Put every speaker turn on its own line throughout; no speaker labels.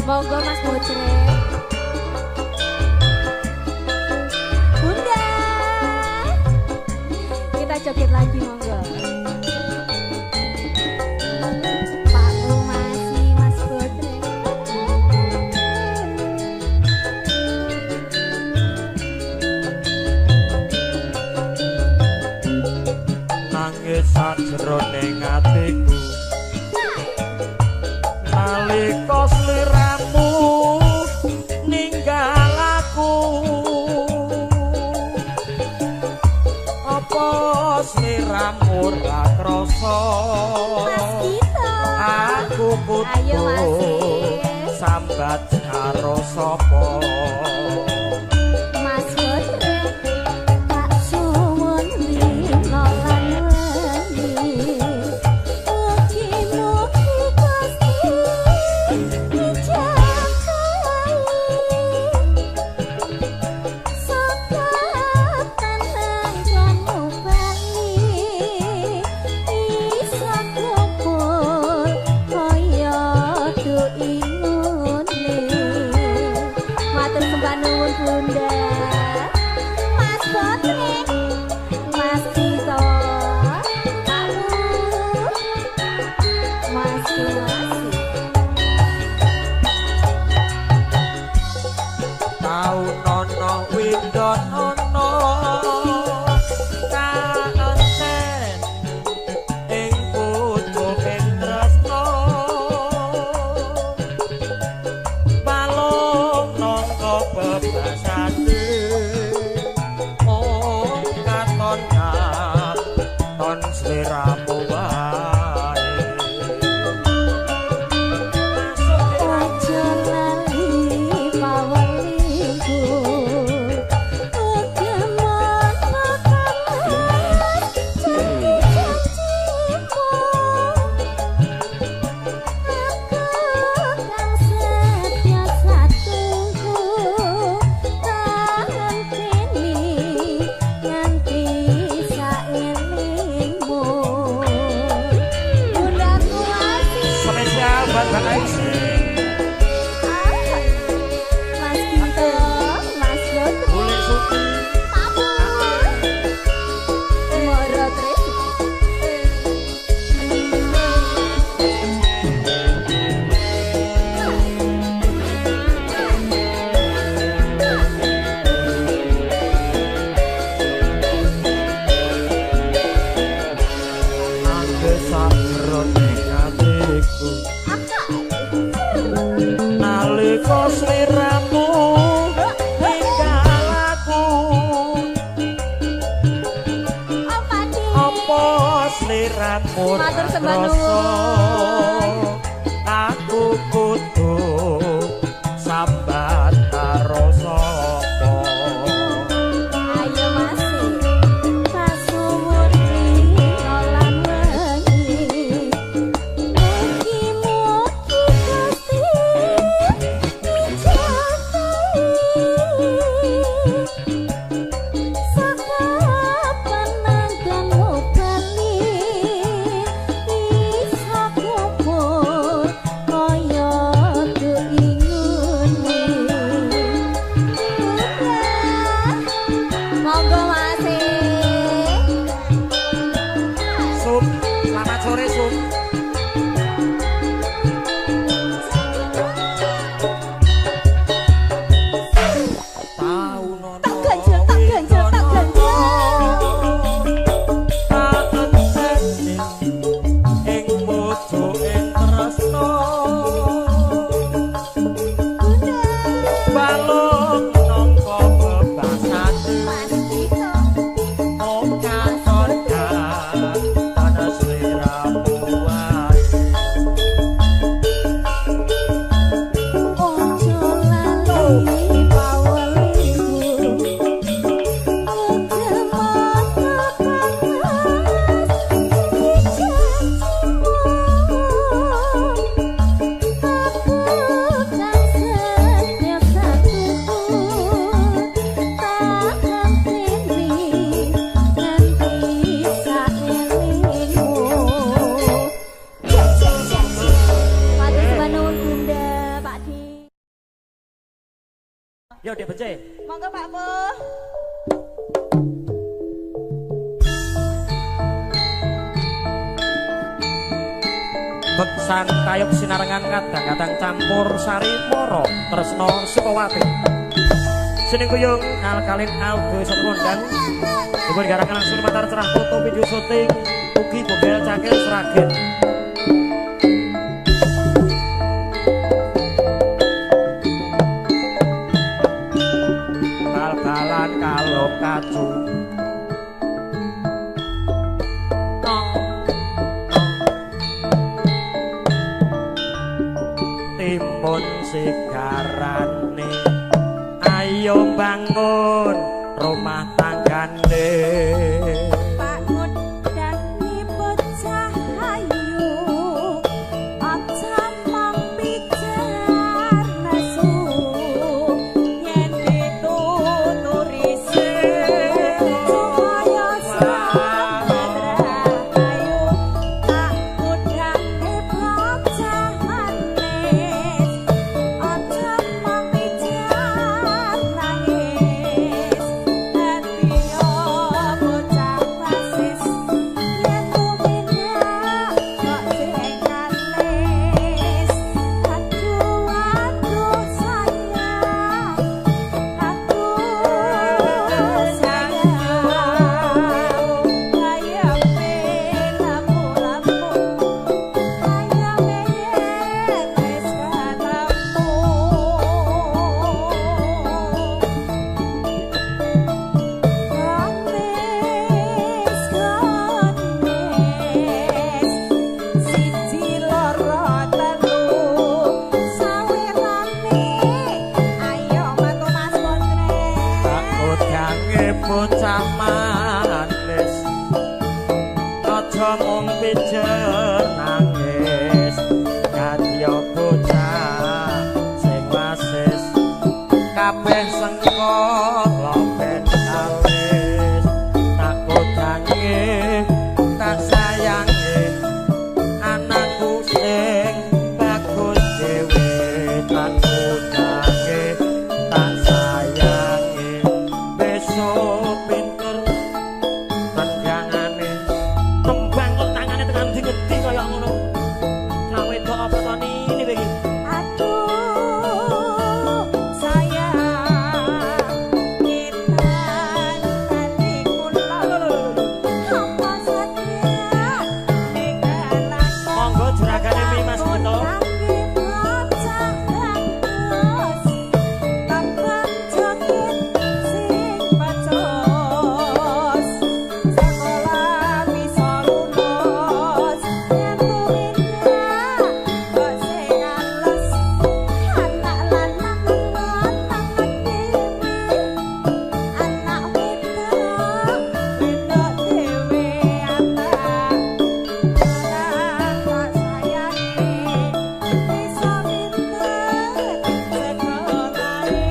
Monggo Mas Bocre. Bunda. Kita joget lagi monggo. Pak Rumasi Mas Bocre.
Nangis sajroning atiku nalika sliramu ninggal aku apa sliramu ora krasa aku butuh sambat karo sapa
Matur sembah nuwun.
Aku kudu sambat karo sapa
ayo masih pasuwun lan wengi mugi-mugi Gusti
Tanah seliramu Yo Dek Bence.
Monggo Pak Bu.
Beksan kayuk sinarengan kadang-kadang campur sari moro tresno Sukawati. Sining kuyung kalkalin Aldo Sekondan. Dipun garakan langsung matar cerah foto video syuting ugi bogel cakil seragen. Bal-balan kalong kacung. Timun sigarane ayo bangun rumah tanggane
Pak Ngudani bocah ayu aja mong pijar nasu yen dituturi supaya sabar ayu Pak Ngudani bocah manis aja mong pijar nangis hatiyo bocah rasis yen tumindak kok sing kalis aduh aduh sayang kayak lampu-lampu kayak mayat wis kalampu siji loro telu sawetane ayo matu Mas Putri
aku gange bocah manis aja mung pijer nangis kadya bocah sing wasis kabeh sengkala ben kalis tak kodange tak sayange anakku sing bagus dhewe tak kodange tak sayange besok pinter panjangane tembang kok tangane tekan ngendi kaya ngono cawe kok apa to ini iki
aduh sayang kita tadi kula apa saja nikalan
monggo juragane mi Mas Bito
Kangge bocah bagus tambah joget sing pacos sekolah bisa lulus yen tumindak kok sing alus anak lanang lanang dhewe anak wedok wedok dhewe anak lanang tak sayangi bisa pinter sekolahane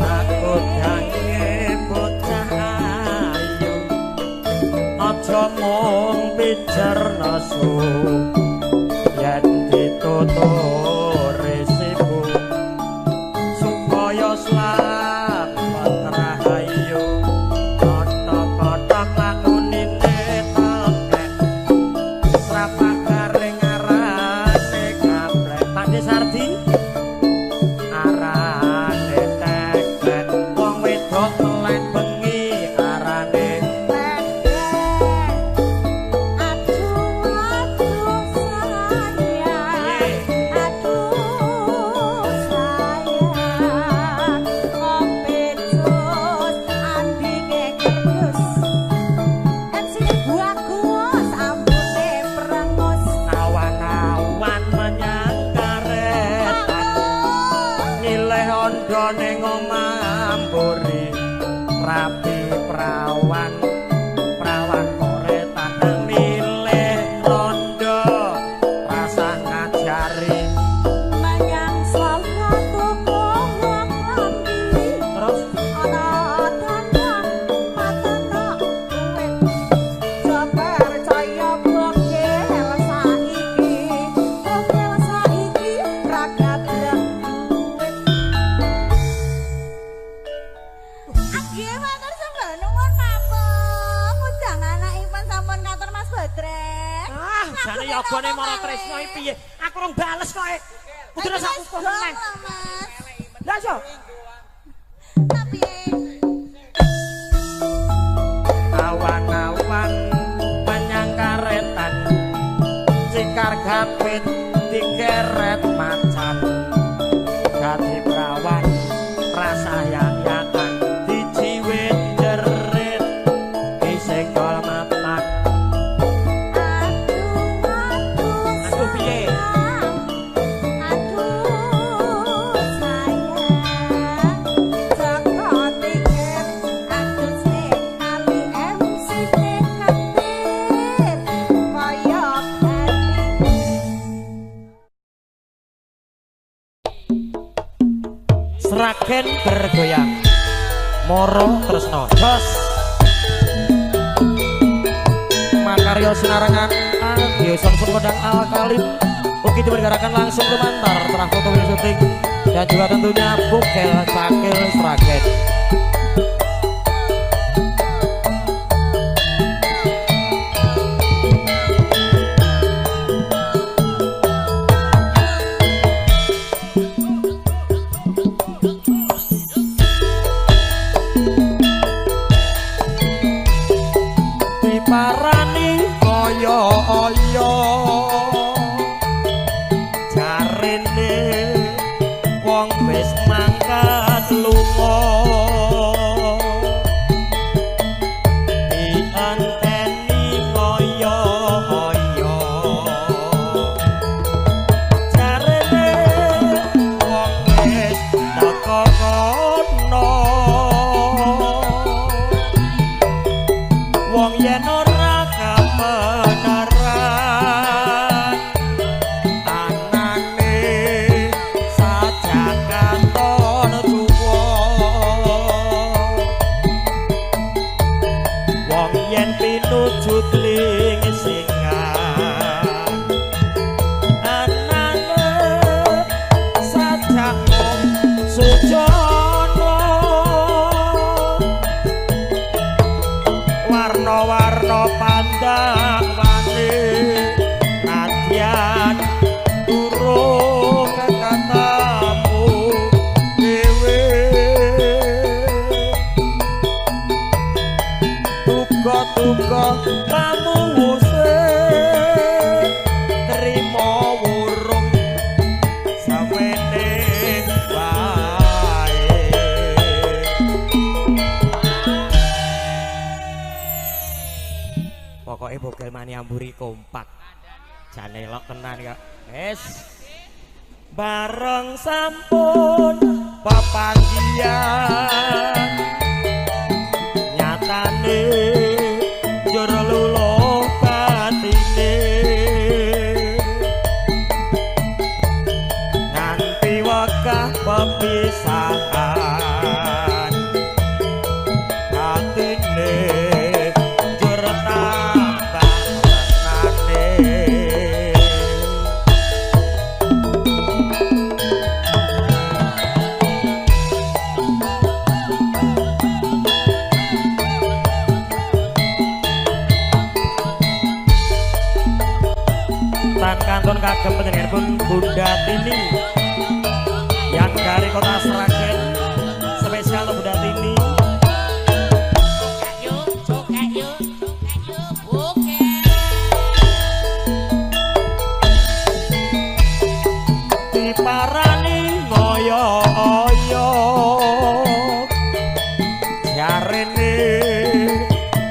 aku gange bocah ayu aja mung pijer nasu yen dituturi sibu supaya slamet rahayu kothok-kothok lakunine telek srapak garing arane gaplek Pakde Sardi arane tekek wong wedok melek bengi arane
aduh aduh sayang
Jane yogane Mara Tresna iki piye? Aku rung bales kok. Kudune sak kukuh meneh. Lah yo.
Tapi
awan-awan penyangkaretan cikar gapit dikeret macan gati prawan rasa yang-yangan dijiwit jerit iseng kol mapan aduh piye Sragen bergoyang Mara Tresna jos makarya sinarengan Yoson pun kodang alkalip ugi dipergarakan langsung lumantar terah foto video syuting dan juga tentunya bukel cakil Sragen parani kaya aya jarene wong wis mangkat lunga dianteni kaya aya jarene wong wis teko kono wong yen ora kebenaran anane sajak katon tuwa wong yen pinuju ling singan anane sajak sujono warna-warna pandang wani nadyan durung katamu dewe tuga-tuga kamu wusik terima wurung samene wae pokoknya bogel mani amburi kompak jane elok tenan kok wis bareng sampun pepanggihan nyatane njur luluh batine nganti wekah pepisahan atine kantun kagem panjenenganipun Bunda Tini yang dari kota Sragen spesial untuk Bunda Tini diparani ngoyo-oyo jarene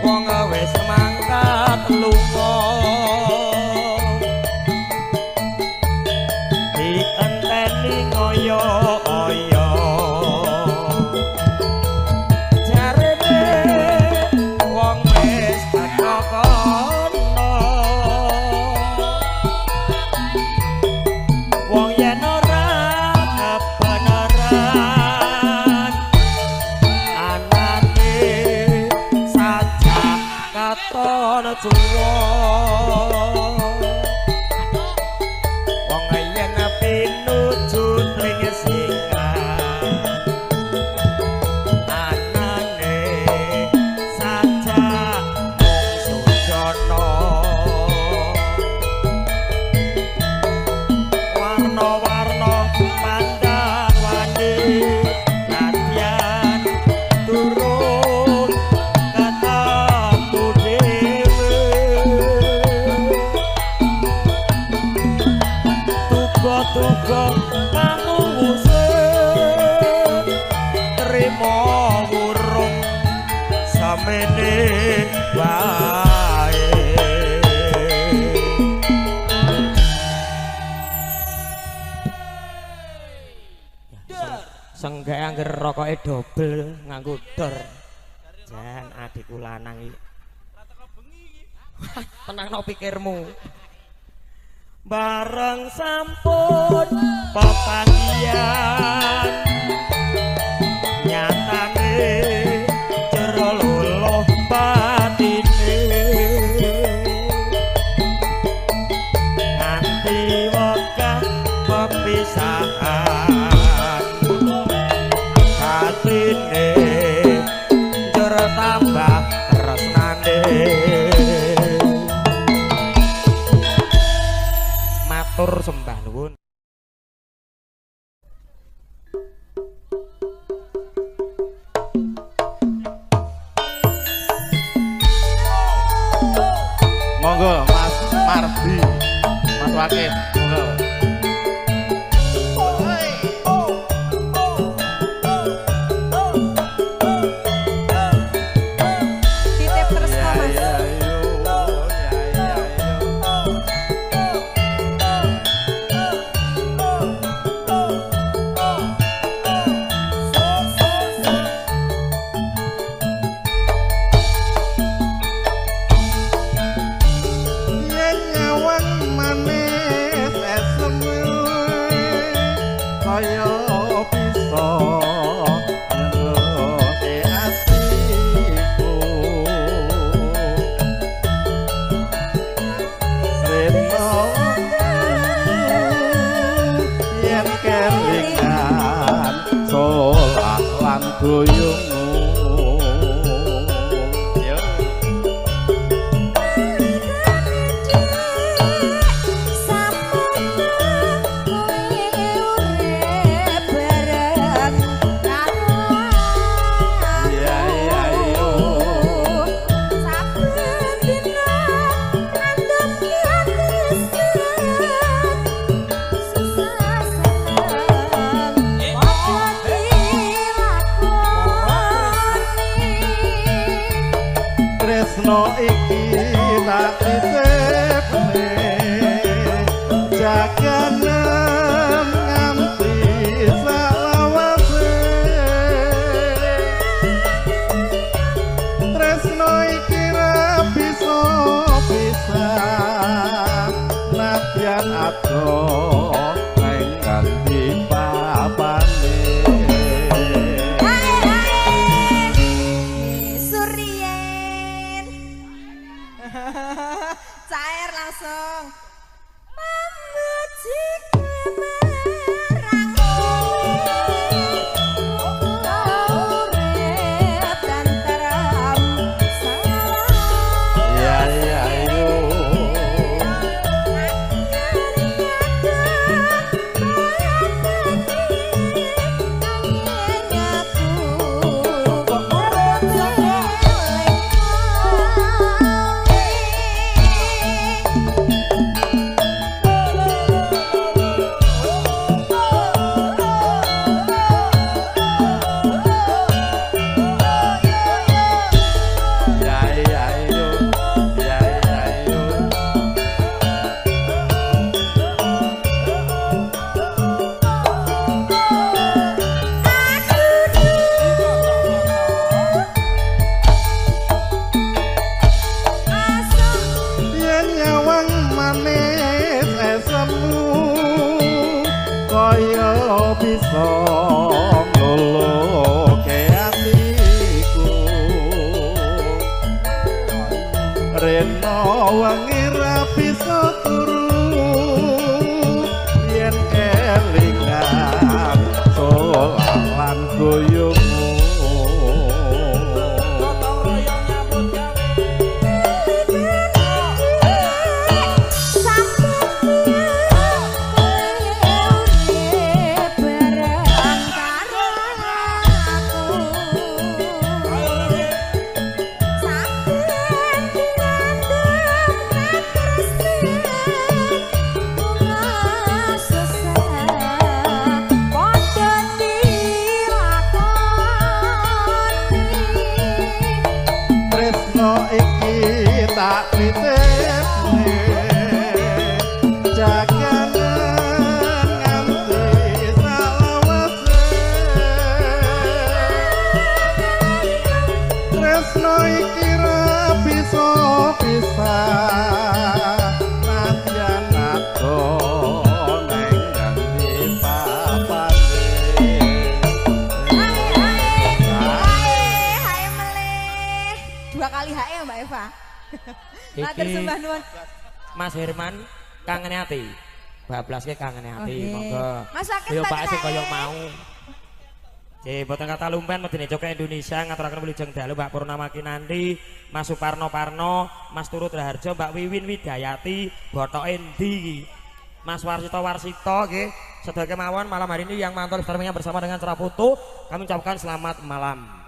wong wis mangkat lunga ngoyo-oyo jarene wong wis teko kono wong yen ora kebenaran anane sajak katon tuwa wong yen pinuju ring singan anane sajak sujono duga panunguse trimo wurung samene bae senggak angger rokoke dobel nganggo dor jan adikku lanang iki tenangno pikirmu bareng sampun pepanggian nyatane jero luluh batine nganti wekah pepisahan hatine jero tambah tresnane matur sembah nuwun
monggo Mas Mardi Mas Wakil monggo
titip terus Mas.
Boyongmu yo tresno iki tak titipne jaganan nganti salawase tresno iki ra bisa pisah nadyan adoh nang nganti papane
cair langsung bisa ngluluke atiku rena wengi ra bisa turu yen kelingan solan goyongmu sampai
jaganan nganti salawase tresno iki ra bisa pisah nadyan ato neng nganti papane
Hai meleh. Dua kali hae ya Mbak Eva. Matur sembah nuwun.
Mas Herman kangen ati. Bablaske kangen ati, monggo.
Masaken
Yo Pak
Mbak
sing
Eva.
kaya mau. Boten kata lumpen medine Jogja Indonesia ngaturaken wilujeng dalu Mbak Purnama Kinanti, Mas Suparno Parno, Mas Turut Raharjo, Mbak Wiwin Widayati, Botok Endi, Mas Warsito Warsito nggih. Sedaya kemawon malam hari ini yang mantap streamingnya bersama dengan Cerah Foto, kami ucapkan selamat malam.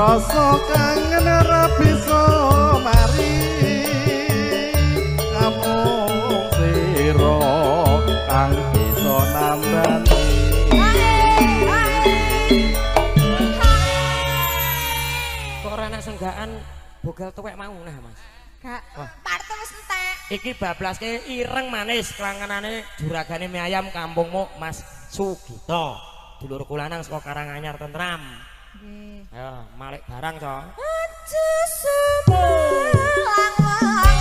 Rasa kangen ra bisa mari namung sira kang bisa nambani
Kok ora ana senggaan bogal tuwek mau nah Mas.
Kak, partu wis entek.
Iki bablaske ireng manis klangenane juragane mie ayam kampungmu Mas Sugito. Dulur kulanang saka Karanganyar tentram.
Nggih.
Ayo, malik barang, Co.
Aja sebelang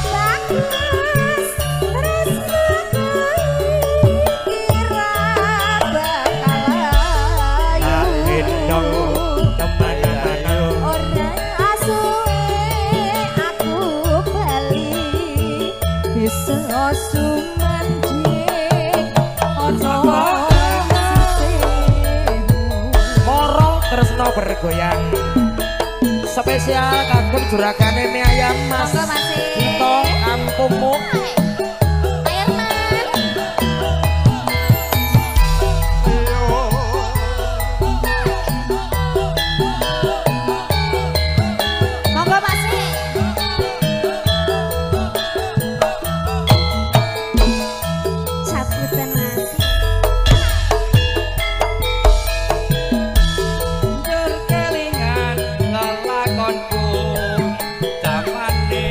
bagus tresno kira bakal ayu
Gendong kemana-mana.
ora asuhe aku bali bisa sumandhik ana
Tresno bergoyang spesial kagem juragane mie ayam Mas
Monggo, Mas.
Sugito kampungmu.
Monggo Mas. Cabutan Mas.
Njur kelingan lelakonku jamane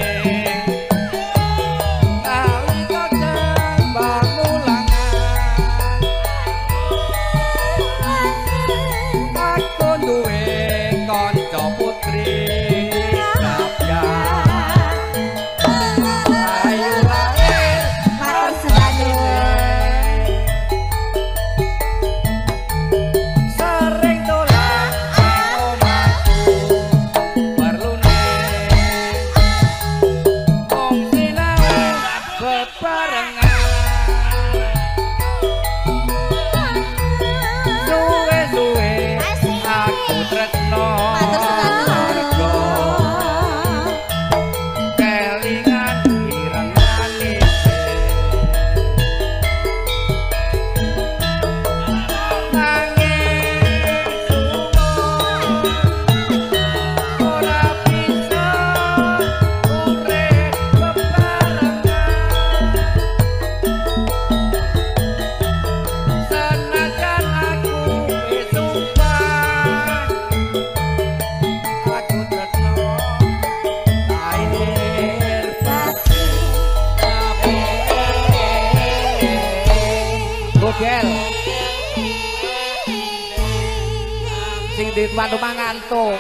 Di tuan rumah ngantuk.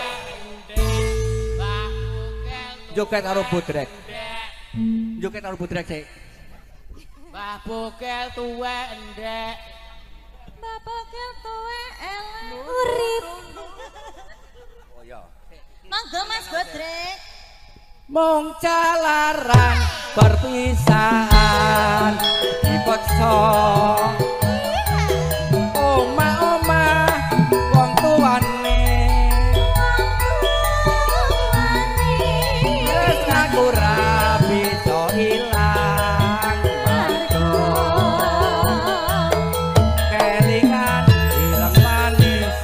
Joget karo budrek. Joget karo budrek sik.
Mbah Bokel tuwek ndek.
Mbah Bokel tuwek elek urip.
Oh ya.
Monggo Mas Bodrek.
Mung calaran perpisahan dipaksa. Omah-omah wong tuane. Wis aku ra bisa ilang marga. Kelingan ilang manis.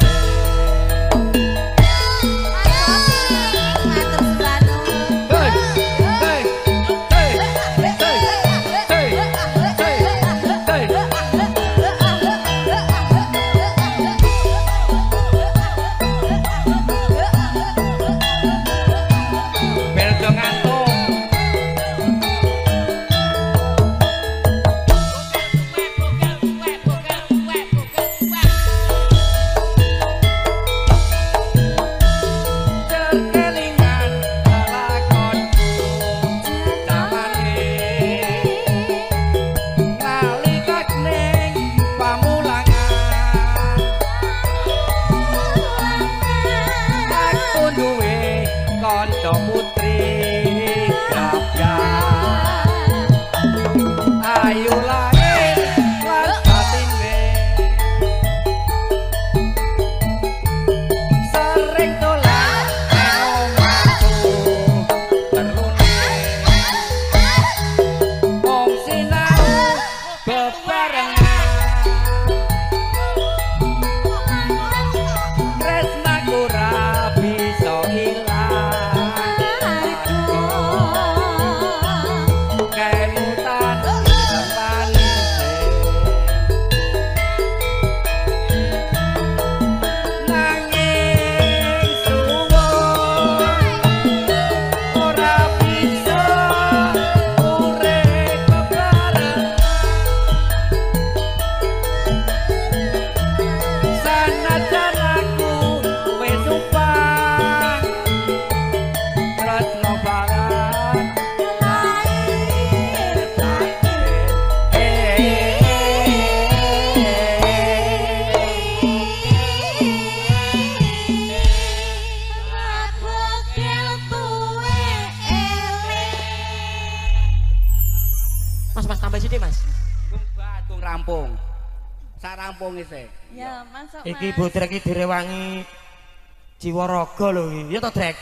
rampung. Sak rampung isih.
Ya, masuk Mas.
Iki Bodrek iki direwangi Jiwaraga lho iki. Ya to, Drek.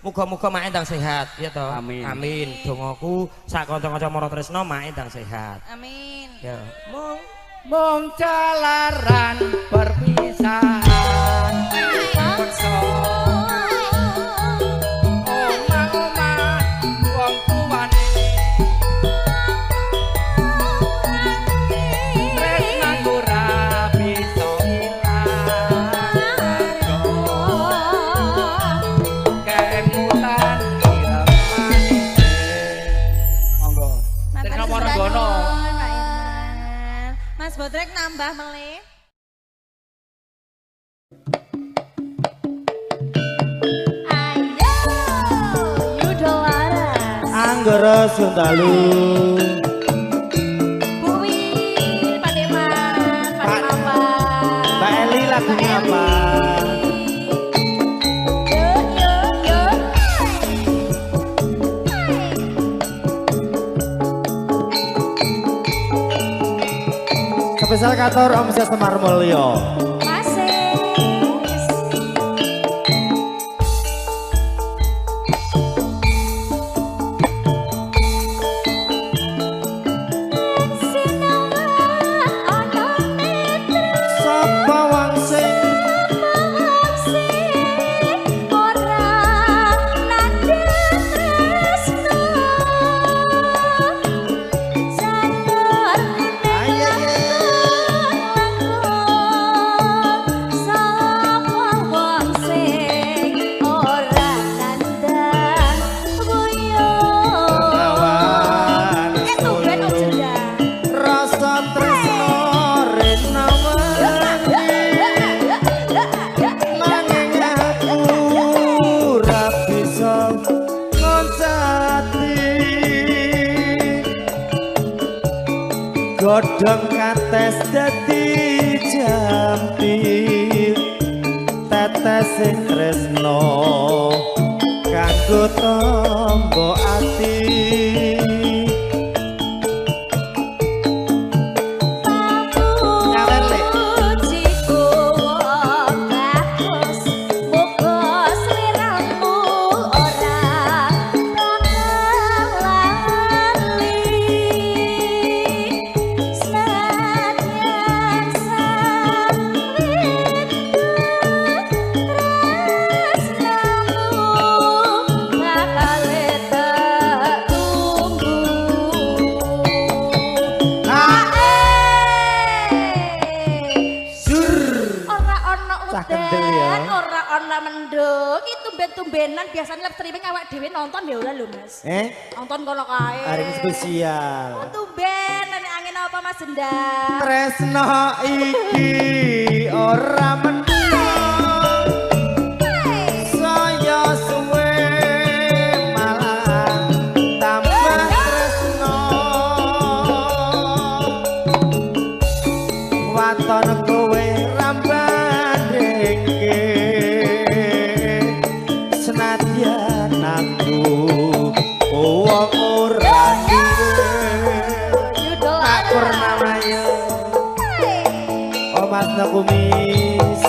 Muga-muga mak endang sehat, ya to.
Amin.
Amin. Dongaku sak kanca-kanca Mara Tresna mak endang sehat.
Amin.
Ya.
Mung calaran perpisahan. Paksa. Omah-omah wong tuwane. Tresnaku ora bisa ilang. Kemutan ireng manis. Monggo. Tresna Morgono.
Mas Bodrek nambah melih. Ayo, Yudo Laras.
Anggara Sundalu.
Buwi, Pak Deman, Pak apa?
Mbak Eli lagunya apa?
Yuk, yuk, yuk.
Spesial kantor Om Sia Semar Mulyo.
Masih.
Sapa wangsing godhong kates dadi jampi tetes sing tresno kanggo tombo ati
tumben-tumbenan biasanya live streaming awak dhewe nonton ya ora lho Mas. Nonton kono kae.
Hari ini spesial.
Tumben nek angin apa Mas Endang?
Tresno iki ora mendung. Saya suwe malah tambah tresno. Waton kowe ramban dengke. Senadyan aku wong ora duwe akur namanya Mas Kumis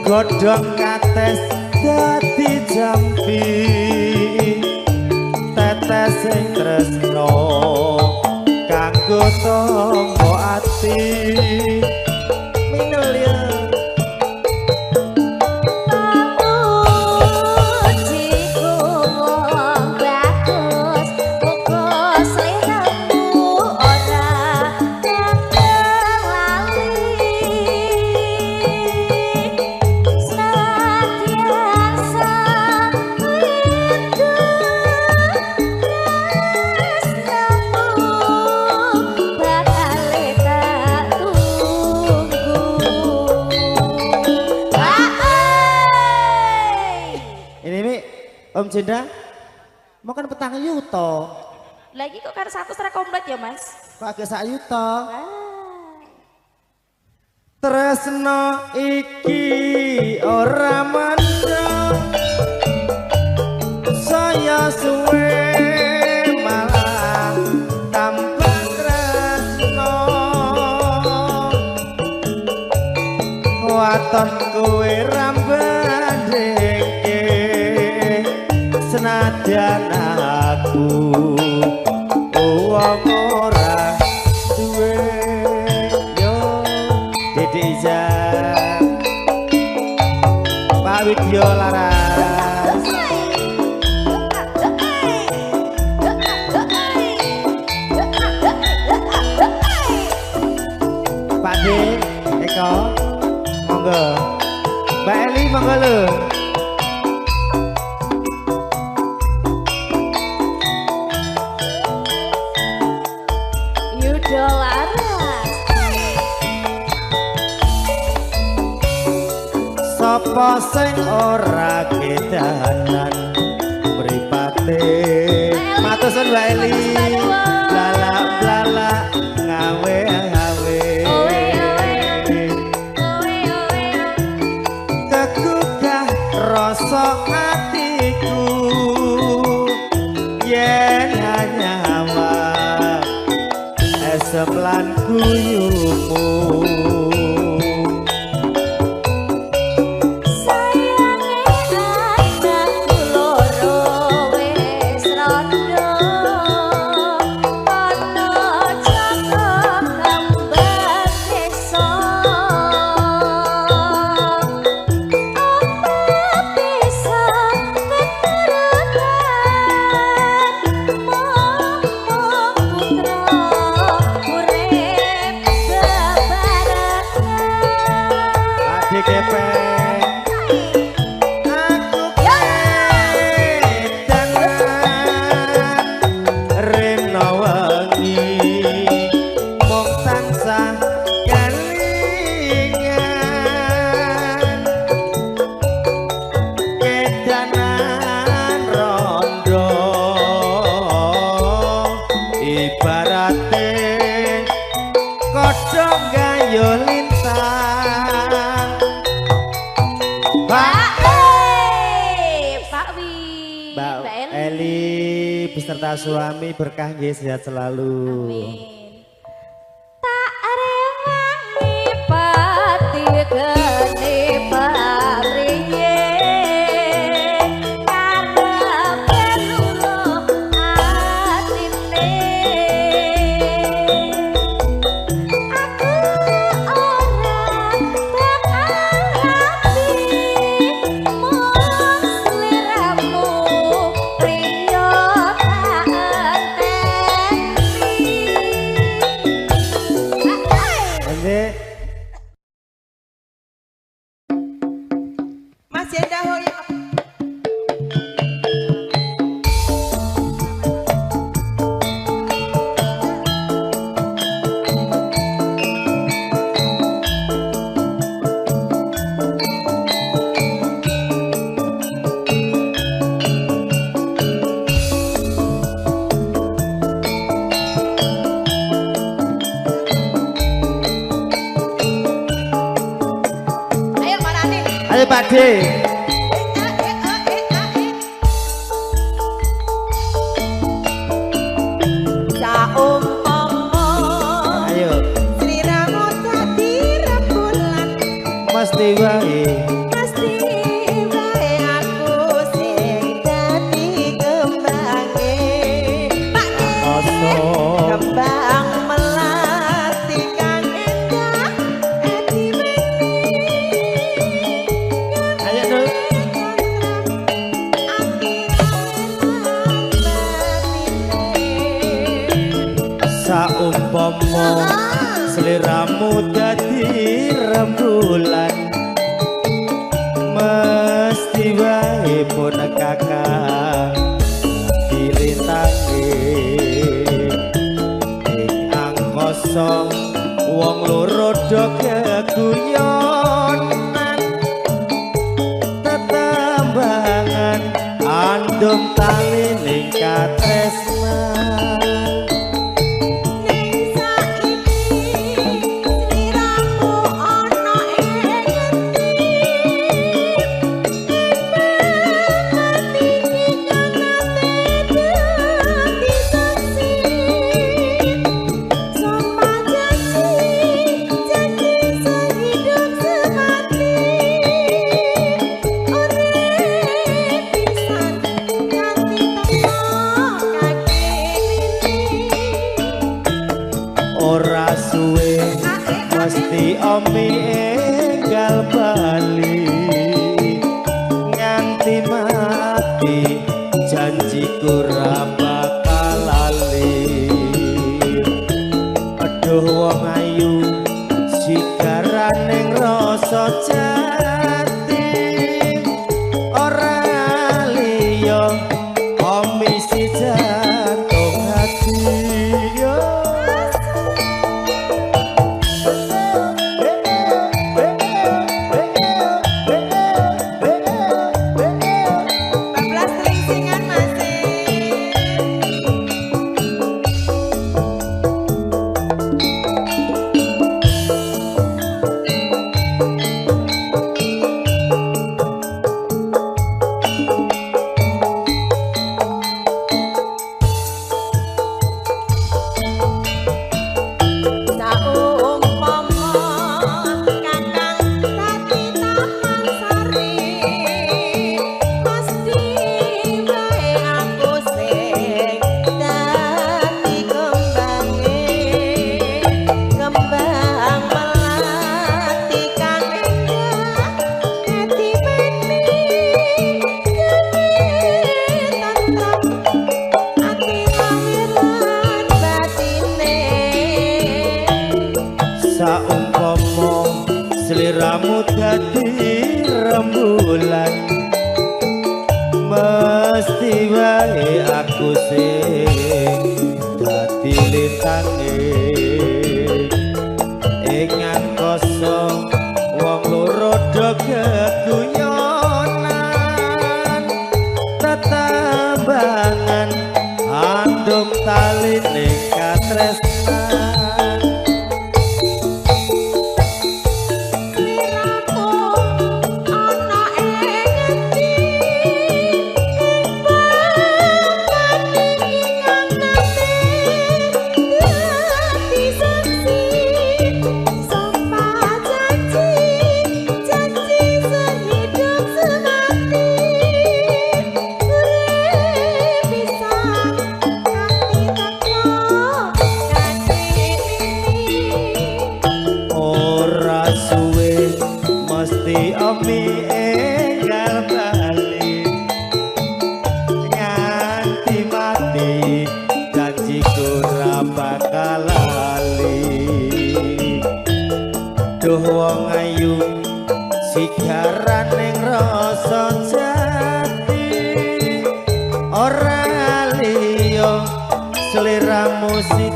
godhong kates dadi jampi tetes sing tresno kanggo tombo ati minul ya Om Jenda makan petang yuto
lagi kok kan satu secara komplit ya Mas
pakai sak yuto tresno iki ora mandang saya suwe malah tambah tresno waton kowe ramban dengke senadyan aku wong ora duwe yo Dede Iza Pak Widyo Laras Pak D Eko monggo Mbak Eli monggo lho sapa sing ora kedanan mripate matur suwun Mbak Eli blala blala ngawe ngawe sok hatiku yen nyawa esem lan guyumu beserta suami berkah nggih sehat selalu.
Amin. Tak rewangi pati geni pabriye karepe luluh atine aku ora bakal rapi mung sliramu priyo
Mas Jenda Hoyo.
Ayo Pak D. Ayo.
Sliramu dadi rembulan.
Mesti wae.
Mesti wae aku sing dadi kembange. Pak kembang melati kang endah ati
Ayo Nur. Saumpama sliramu dadi rembulan mesti wae pun kakak dirintangi ing angkasa wong loro do keguyonan tetembangan andum tali ning katresnan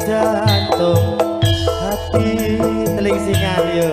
jantung hati teling singan yo.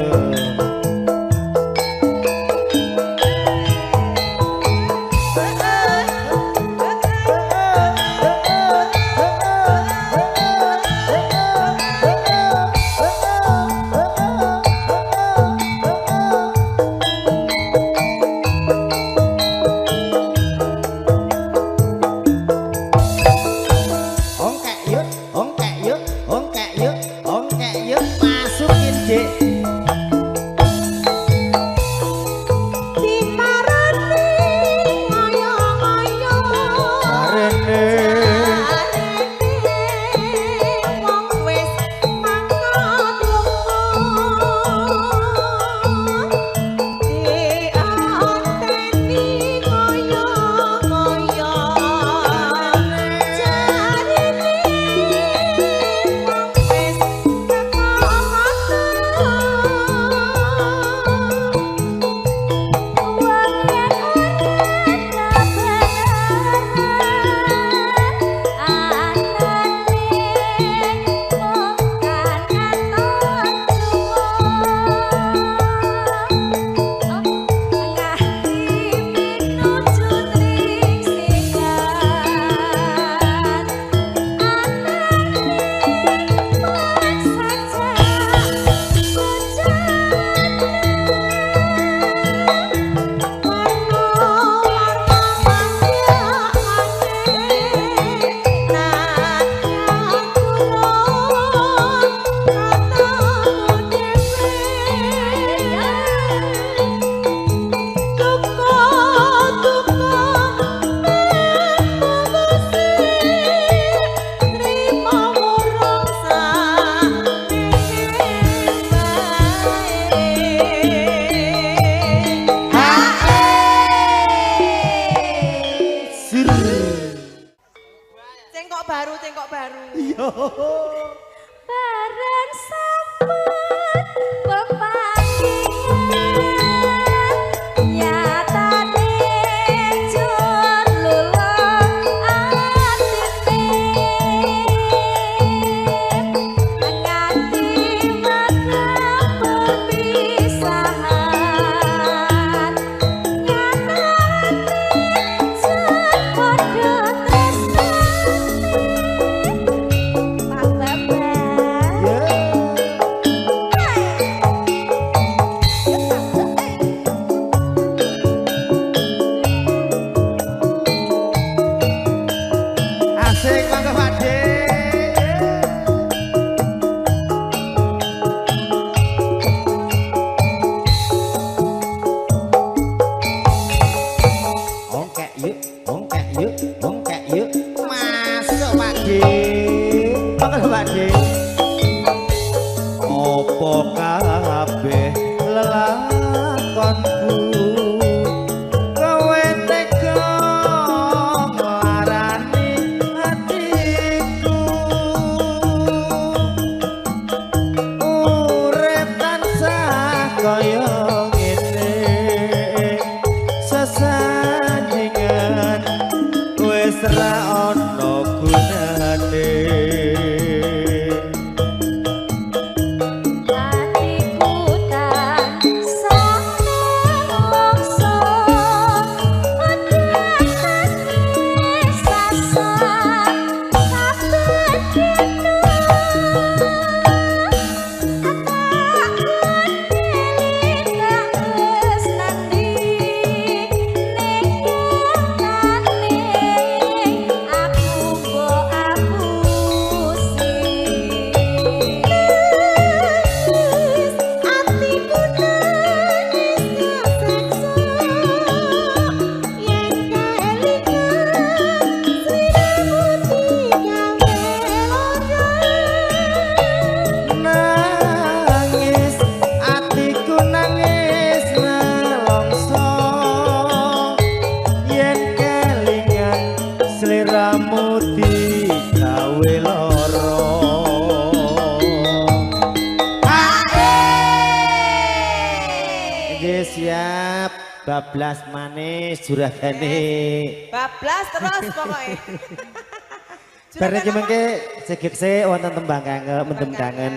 Cengkok baru.
Bareng sampun pepanggihan nyatane jur lulung atine nganti makan perpisahan nyatane jur padha
opo kabeh lelakonku kowe tega nglarani hatiku urip tansah kaya ngene sesandingan wis ra ono gunane. Siap bablas manis juragane
Bablas terus pokoknya.
Bareng iki mengke segekse wonten tembang kangen mendem kangen.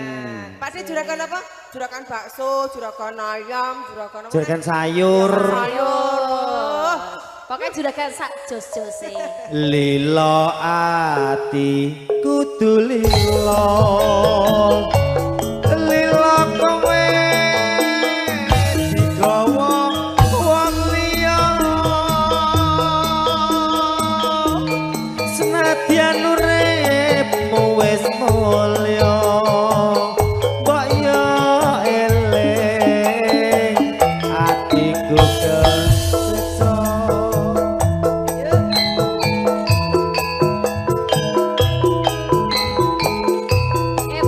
Pak De juragan apa? Juragan bakso, juragan ayam, juragan apa?
Juragan sayur.
Sayur.
Pokoknya juragan sak jos-jose.
Lilo ati kudu lilo. Lilo kowe digawa wong liya. Senadyan uripmu wis mulya. Mbok yo eling atiku keseksa.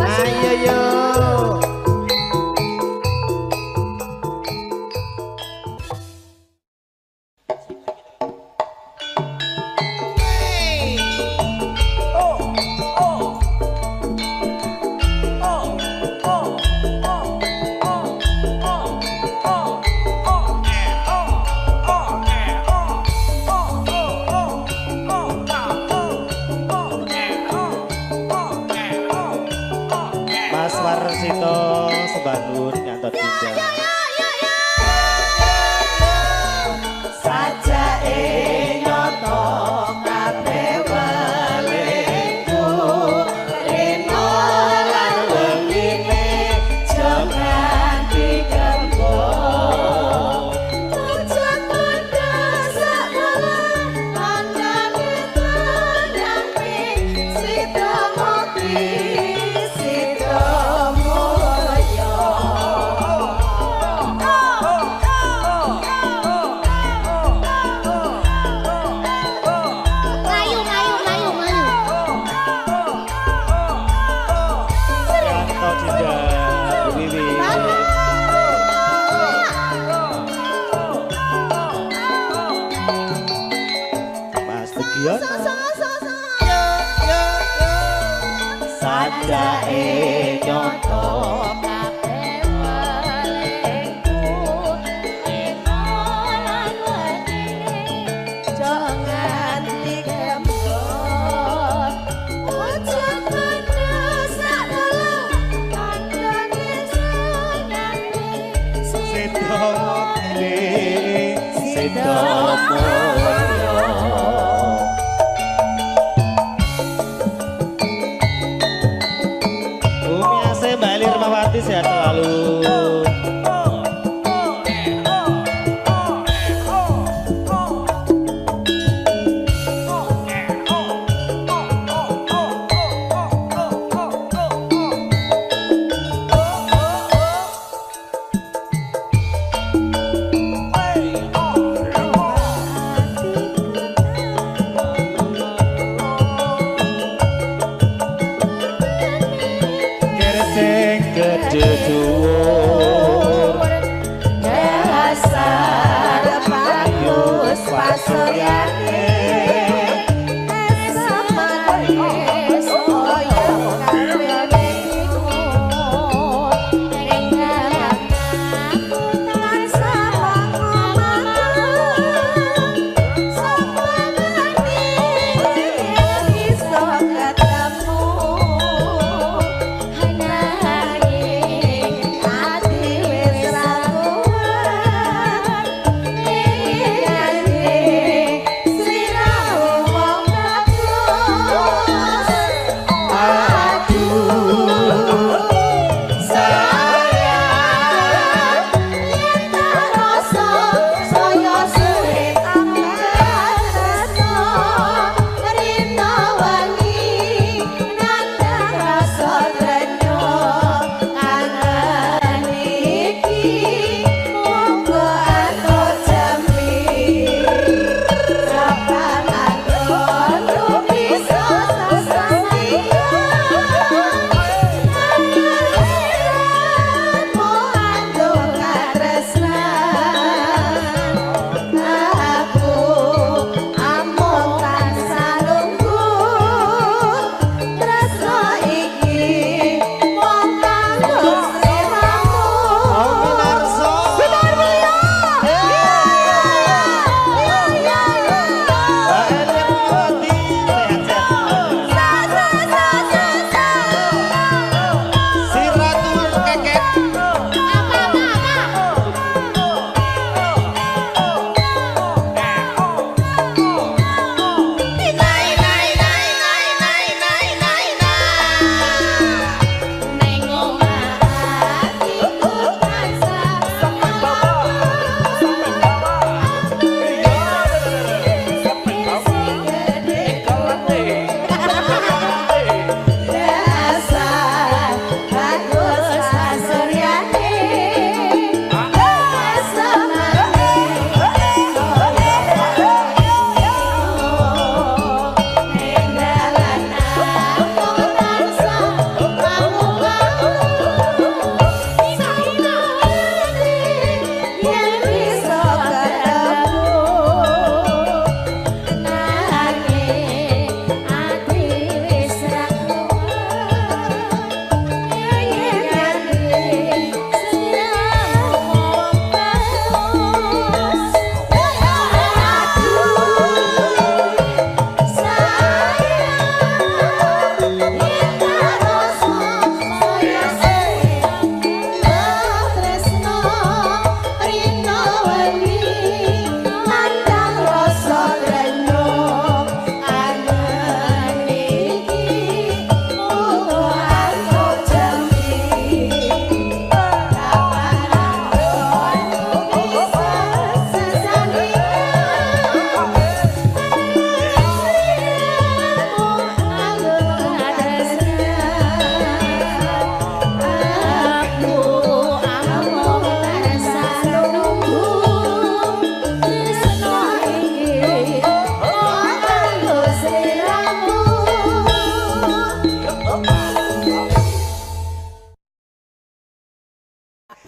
Ayo yo. Mas Warsito Sebangun nyantot ginjal. Sajake nyoto kabeh welingku rino lan wengine jangan digembok. Ojo kondo sakmono pandang nyampe sida mati sida moyo.
Ngayu, ngayu, ngayu, ngayu.
Nyantot ginjal wiwi. Mas Sugiono. Sajake nyoto
Kabeh welingku rino lan wengine
Jangan digembok.
ojo kondo sakmono pandang nyampe
Sida mati sida moyo. Bumi Ase Mbak Eli Rumawati sehat selalu. Kersing gede dhuwur.
Dasar bagus pasoyane. Semanis koyo kabeh iku. Ning dalam aku tansah ngomong. Sapa ngerti iso ketemu. Nanging ati wis ra kuat.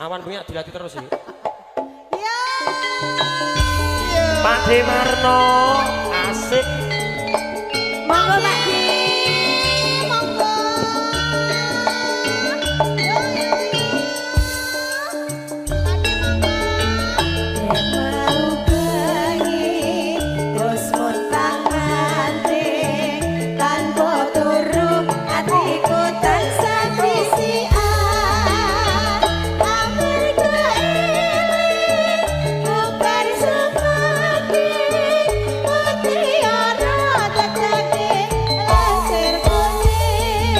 Awan bengi dilatih terus iki.
Ya.
Pak Demarno asik.
Monggo Pak Di. Monggo. Yo yo yo. Pati monggo. Terus muntang ngante tanpa turu atiku tansah pisian amarga eling bukan semati mutiara tetake laser kuning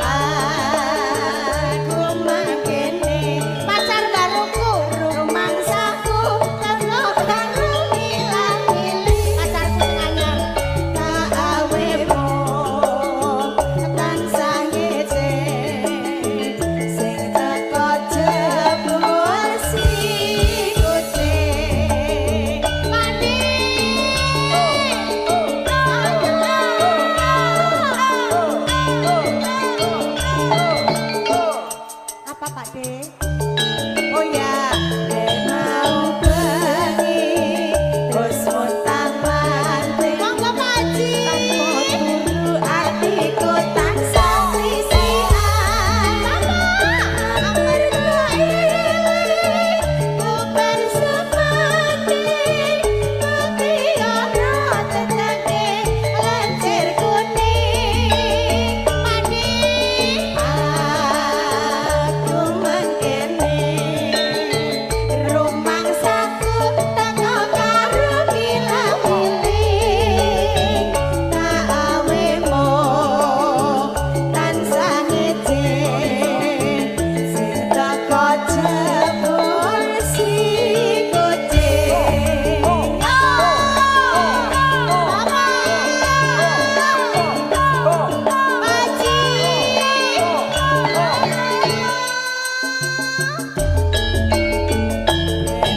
aku mangkene pacar baruku rumangsaku karo karo milah-milih pacarku sing anyar tak awemo tansah ngece sing teko jebul si kucing mandi apa Pak De? Oh ya, mau bengi terus muntang manting. Monggo Pak Ji. Tanpa turu atiku tansah risian. Amarga eling bukan semati mutiara tetake lancir kuning. Mandi aku mangkene rumangsaku teko karo milah-milih tak awemo tansah ngecek sing teko jebul si kucing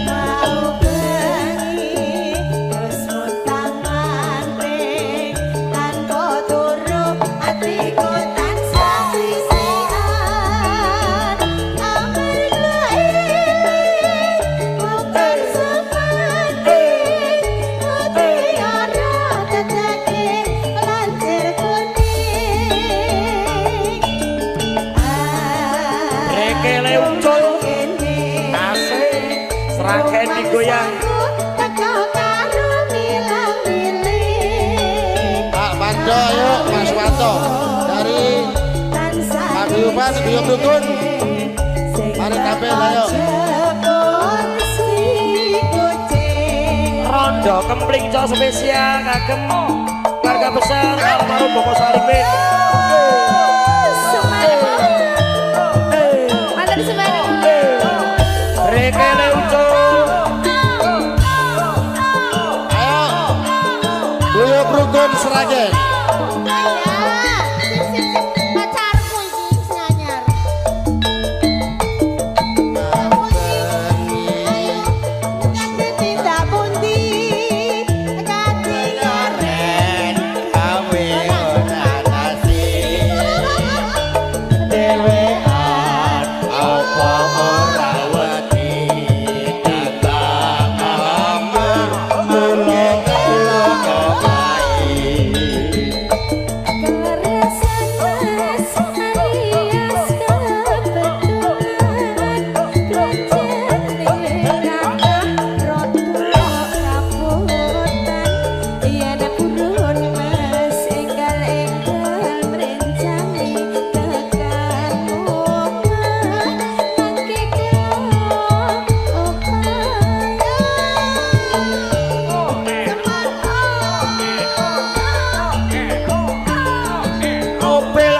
mau bengi terus muntang manting tanpa turu atiku tansah risian amarga eling bukan semati mutiara tetake lancir kuning
Rekele ucul asik. Seragen digoyang.
teko karo milah-milih
Pak Pando yuk Mas Wanto dari Paguyuban Guyub Rukun. Mari tampil ayo.
Rondo kempling cok spesial kagem keluarga besar almarhum Bapak Salimin. Rekele ucul.
Ayo. Guyub Rukun Seragen.
Pacarku iki sing anyar. Ayo, kate tindak pundi? Kate ngaren
Awe ora nasi. Dewean apa ora wedi datang amur mulo-mulo kapai.
Mobil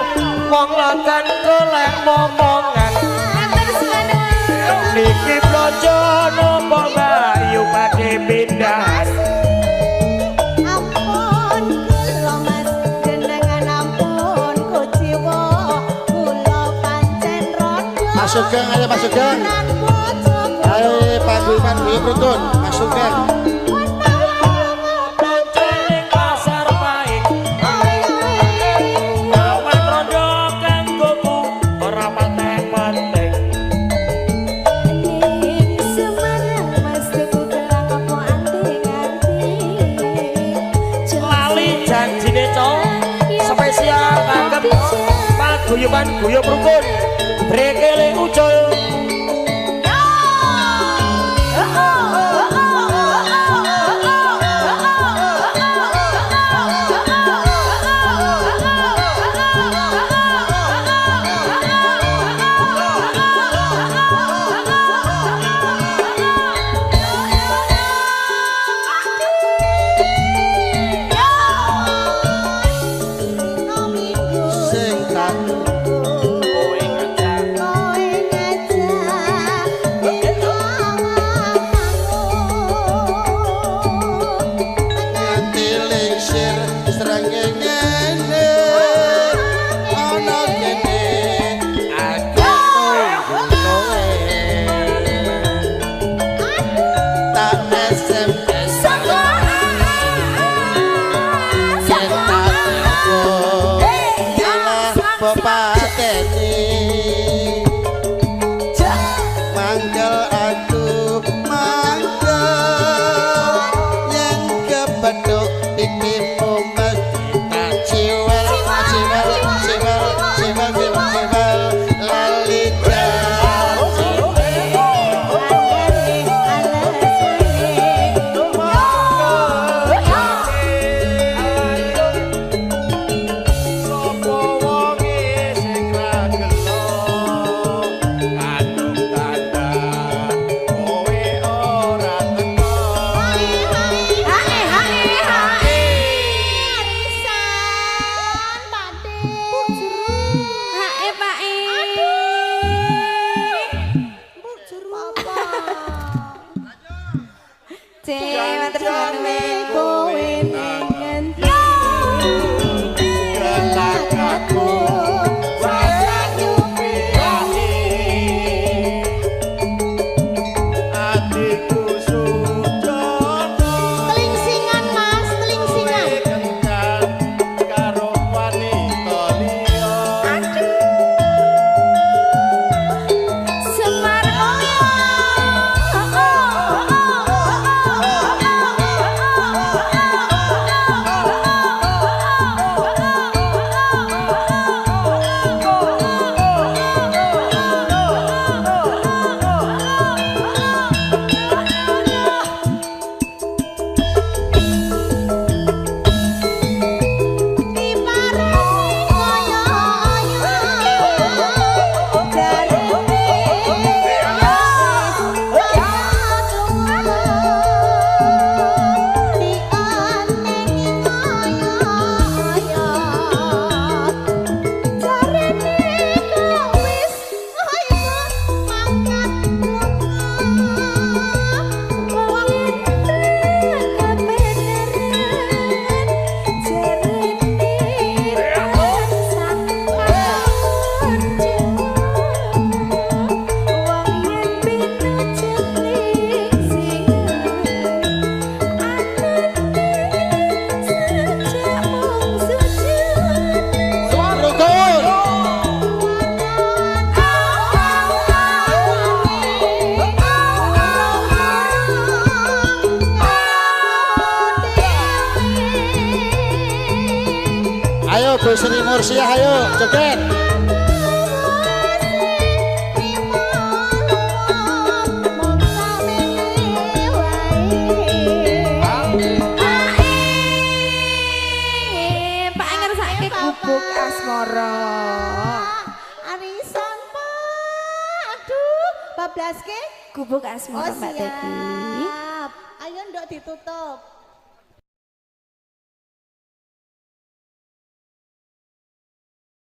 wong lakan golek momongan. Niki blojo nopo bayu badhe pindahan.
Ampun kula Mas jenengan ampun kuciwa kula pancen rondo.
Mas Sugeng ayo Mas Sugeng. Ayo Paguyuban Guyub Rukun Mas Sugeng.
Loncening pasar paing. Awan rondo kanggoku ora patek-patek. paguyuban guyub rukun brekele ucul
Bu Sri Mursiah, ayo joget.
Pak ngersake gubuk asmara. Arisan Pak. Aduh, 14 ke? Gubuk asmara Mbak Teti. Ayo ndok ditutup.